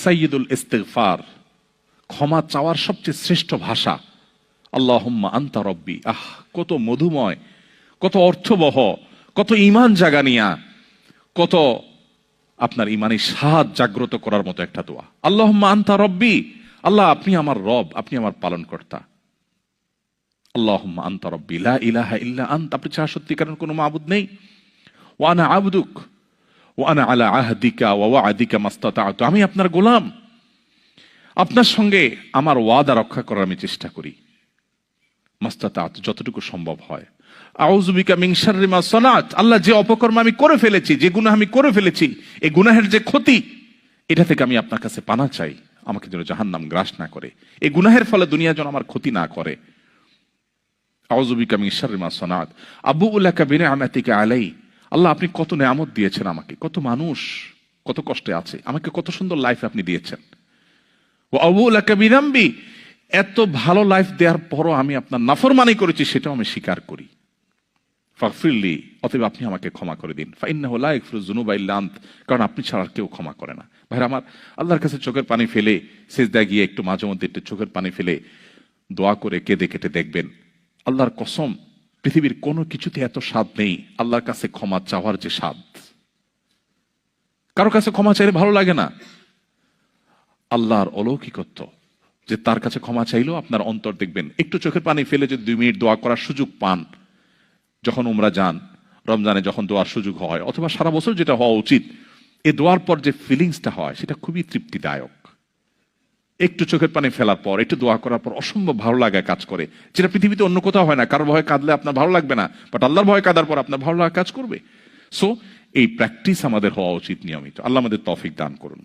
সাইয়্যিদুল ইস্তিগফার, ক্ষমা চাওয়ার সবচেয়ে শ্রেষ্ঠ ভাষা আল্লাহুম্মা আনতা রব্বি। কত মধুময়, কত অর্থবহ, কত ঈমান জাগানিয়া, কত আপনার ঈমানি স্বাদ জাগ্রত করার মতো একটা দোয়া। আল্লাহুম্মা আনতা রব্বি, আল্লাহ আপনি আমার রব, আপনি আমার পালনকর্তা। আল্লাহুম্মা আনতা রব্বি লা ইলাহা ইল্লা আনতা, আপনি ছাড়া সত্যিকারের কোনো মাবুদ নেই। ওয়া আনা আবদুক ওয়া আনা আলা আহদিকা ওয়া ওয়া'দিকা মাস্তাতা'তু, আমি আপনার গোলাম, আপনার সঙ্গে আমার ওয়াদা রক্ষা করার আমি চেষ্টা করি, মাস্তাতা'তু, যতটুকু সম্ভব হয়। আউযু বিকা মিন শাররি মা সানাত, আল্লাহ যে অপকর্ম আমি করে ফেলেছি, যে গুনাহ আমি করে ফেলেছি, এই গুনাহের যে ক্ষতি, এটা থেকে আমি আপনার কাছে পানা চাই, আমাকে যেন জাহান্নাম গ্রাস না করে, এই গুনাহের ফলে দুনিয়া যেন আমার ক্ষতি না করে। আউযু বিকা মিন শাররি মা সানাত আবুউ লাকা বিনি'মাতিকা আলাই, আল্লাহ আপনি কত নেয়ামত দিয়েছেন আমাকে, কত মানুষ কত কষ্টে আছে, আমাকে কত সুন্দর লাইফ আপনি দিয়েছেন। ওয়া আবুউ লাকা বিযামবি, এত ভালো লাইফ দেওয়ার পরও আমি আপনার নাফরমানি করেছি, সেটাও আমি স্বীকার করি। ফাগফিরলি, অতএব আপনি আমাকে ক্ষমা করে দিন। ফাইন্নাহু লা ইয়াগফিরুয যুনুবা ইল্লা আনত, কারণ আপনি ছাড়া আর কেউ ক্ষমা করে না। ভাইরা আমার, আল্লাহর কাছে চোখের পানি ফেলে সিজদায় গিয়ে একটু মাঝে মধ্যে একটু চোখের পানি ফেলে দোয়া করে কেঁদে কেটে দেখবেন, আল্লাহর কসম পৃথিবীর কোনো কিছুতে এত স্বাদ নেই আল্লাহর কাছে ক্ষমা চাওয়ার যে স্বাদ। কারো কাছে ক্ষমা চাইলে ভালো লাগে না। আল্লাহর অলৌকিকত্ব যে তার কাছে ক্ষমা চাইলেও আপনার অন্তর দেখবেন, একটু চোখের পানি ফেলে যদি 2 মিনিট দোয়া করার সুযোগ পান, যখন উমরা যান, রমজানে যখন দোয়ার সুযোগ হয়, অথবা সারা বছর যেটা হওয়া উচিত, এই দোয়ার পর যে ফিলিংসটা হয় সেটা খুবই তৃপ্তিদায়ক। একটু চোখের পানি ফেলার পর, একটু দোয়া করার পর অসম্ভব ভালো লাগা কাজ করে, যেটা পৃথিবীতে অন্য কোথাও হয় না। কারোর ভয়ে কাঁদলে আপনার ভালো লাগবে না, বাট আল্লাহর ভয়ে কাঁদার পর আপনার ভালো লাগা কাজ করবে। সো এই প্র্যাকটিস আমাদের হওয়া উচিত নিয়মিত। আল্লাহ আমাদের তৌফিক দান করুন।